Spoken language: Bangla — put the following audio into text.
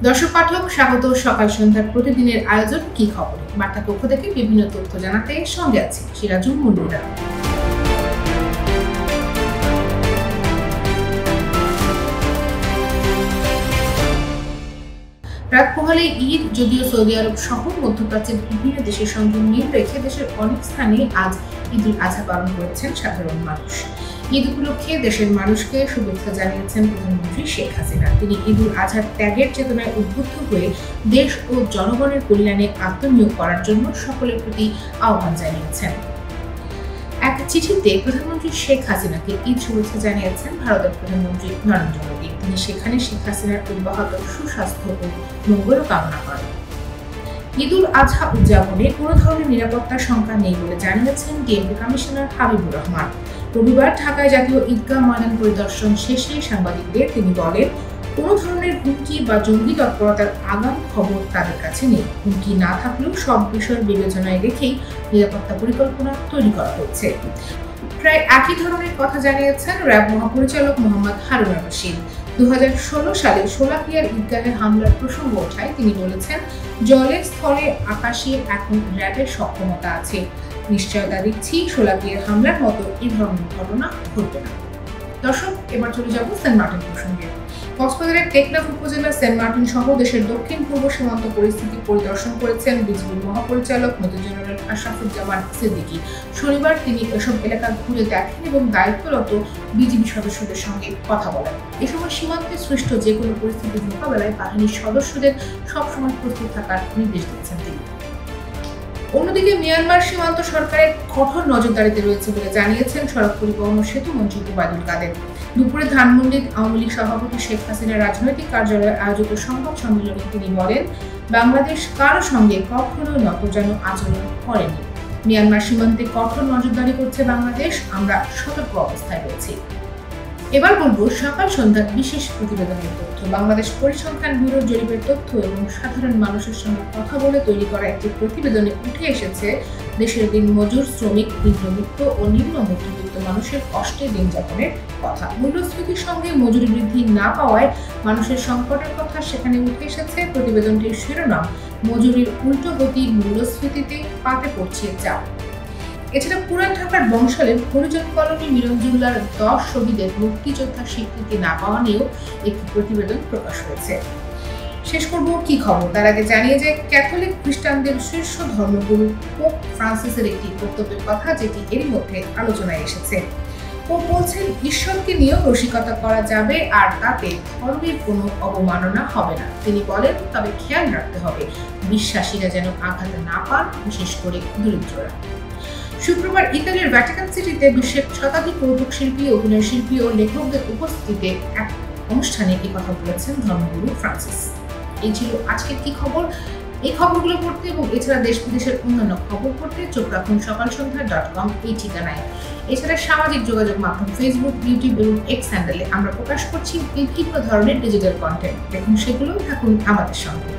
দর্শক পাঠক স্বাগত সকাল সন্ধ্যার প্রতিদিনের আয়োজন কি খবর বার্তা পক্ষ থেকে বিভিন্ন তথ্য জানাতে সঙ্গে আছি সিরাজুল মুন্নুরা। রাত পোহালে ঈদ, যদিও সৌদি আরব সহ মধ্যপ্রাচ্যের বিভিন্ন দেশের সঙ্গে মিল রেখে দেশের অনেক স্থানে আজ ঈদ উল আজহা পালন করেছেন সাধারণ মানুষ। ঈদ উপলক্ষে দেশের মানুষকে শুভেচ্ছা জানিয়েছেন প্রধানমন্ত্রী শেখ হাসিনা। তিনি ঈদ উল আজহার ত্যাগের চেতনায় উদ্বুদ্ধ হয়ে দেশ ও জনগণের কল্যাণে আত্মনিয়োগ করার জন্য সকলের প্রতি আহ্বান জানিয়েছেন। এক চিঠিতে প্রধানমন্ত্রী শেখ হাসিনাকে ঈদ শুভেচ্ছা জানিয়েছেন ভারতের প্রধানমন্ত্রী নরেন্দ্র মোদী। তিনি সেখানে শেখ হাসিনার অব্যাহত সুস্বাস্থ্য ও মঙ্গল কামনা করেন। ঈদ উল আজহা উদযাপনে কোনো ধরনের নিরাপত্তার শঙ্কা নেই বলে জানিয়েছেন ডিএমপি কমিশনার হাবিবুর রহমান। রবিবার ঢাকায় জাতীয় ঈদগাহ ময়দান পরিদর্শন শেষে সাংবাদিকদের তিনি বলেন, কোনো ধরনের হুমকি বা জঙ্গি তৎপরতার আগাম খবর তাদের কাছে নেই। হুমকি না থাকলেও সব বিষয় বিবেচনায় রেখেই নিরাপত্তা পরিকল্পনা তৈরি করা হয়েছে। প্রায় একই ধরনের কথা জানিয়েছেন র্যাব মহাপরিচালক মোহাম্মদ হারুন রশিদ। 2016 সালে শোলাকিয়ার ঈদগাহে হামলার প্রসঙ্গ ওঠায় তিনি বলেছেন, জলে, স্থলে, আকাশে এখন র্যাবের সক্ষমতা আছে। নিশ্চয়তা দিচ্ছি শোলাকিয়ার হামলার মতো এই ধরনের ঘটনা ঘটবে না। দর্শক, এবার চলে যাব সেন্ট মার্টিন প্রসঙ্গে। কক্সবাজারের টেকনাফ উপজেলার সেন্ট মার্টিন সহ দেশের দক্ষিণ পূর্ব সীমান্ত পরিস্থিতি পরিদর্শন করেছেন বিজিবির মহাপরিচালক মেজর জেনারেল আশরাফুজ্জামান সিদ্দিকী। শনিবার তিনি এসব এলাকা ঘুরে দেখেন এবং দায়িত্বরত বিজিবি সদস্যদের সঙ্গে কথা বলেন। এ সময় সীমান্তে সৃষ্ট যে কোনো পরিস্থিতির মোকাবেলায় বাহিনীর সদস্যদের সবসময় প্রস্তুত থাকার নির্দেশ দিয়েছেন তিনি। অন্যদিকে মিয়ানমার সীমান্ত সরকারের কঠোর নজরদারিতে রয়েছে বলে জানিয়েছেন সড়ক পরিবহন ও সেতু মন্ত্রী ওবায়দুল কাদের। দুপুরে ধানমন্ডির আওয়ামী লীগ সভাপতি শেখ হাসিনার রাজনৈতিক কার্যালয়ে আয়োজিত সংবাদ সম্মেলনে তিনি বলেন, বাংলাদেশ কারো সঙ্গে কখনো নতজানু আচরণ করেনি। মিয়ানমার সীমান্তে কঠোর নজরদারি করছে বাংলাদেশ, আমরা সতর্ক অবস্থায় রয়েছি। এবার বলবো সকাল সন্ধ্যার বিশেষ প্রতিবেদনের তথ্য। বাংলাদেশ পরিসংখ্যান ব্যুরোর জরিপের তথ্য এবং সাধারণ মানুষের সঙ্গে কথা বলে তৈরি করা একটি প্রতিবেদনে উঠে এসেছে দেশের দিনমজুর, শ্রমিক, নিম্নবিত্ত ও নিম্ন মধ্যবিত্ত মানুষের কষ্টে দিন যাপনের কথা। মূল্যস্ফীতির সঙ্গে মজুরি বৃদ্ধি না পাওয়ায় মানুষের সংকটের কথা সেখানে উঠে এসেছে। প্রতিবেদনটির শিরোনাম, মজুরির উল্টো গতি মূল্যস্ফীতিতে পাতে পড়ছে চাপ। এছাড়া পুরান ঢাকার বংশালের হরিজন কলোনি মিরঞ্জুল্লার 10 শহীদের মুক্তিযোদ্ধার স্বীকৃতি না পাওয়া নিয়েও একটি প্রতিবেদন প্রকাশ হয়েছে। শেষ করব কি খবর তার আগে জানিয়ে যে ক্যাথলিক খ্রিস্টানদের শীর্ষ ধর্মগুরু পোপ ফ্রান্সিসের একটি বক্তব্যের কথা, যেটি এরই মধ্যে আলোচনায় এসেছে। পোপ বলছেন, ঈশ্বরকে নিয়েও রসিকতা করা যাবে আর তাতে ধর্মের কোনো অবমাননা হবে না। তিনি বলেন, তবে খেয়াল রাখতে হবে বিশ্বাসীরা যেন আঘাত না পান, বিশেষ করে দরিদ্ররা। শুক্রবার ইতালির ভ্যাটিকান সিটিতে বিশ্বের শতাধিক কৌতুক শিল্পী, অভিনয় শিল্পী ও লেখকদের উপস্থিতিতে এক অনুষ্ঠানে এই কথা বলেছেন ধর্মগুরু ফ্রান্সিস। এই ছিল আজকের কি খবর। এই খবরগুলো পড়তে এবং এছাড়া দেশ বিদেশের অন্যান্য খবর পড়তে চোখ রাখুন সকালসন্ধ্যা.com এই ঠিকানায়। এছাড়া সামাজিক যোগাযোগ মাধ্যম ফেসবুক, ইউটিউব এবং এক্স হ্যান্ডেলে আমরা প্রকাশ করছি বিভিন্ন ধরনের ডিজিটাল কন্টেন্ট। দেখুন সেগুলো, থাকুন আমাদের সঙ্গে।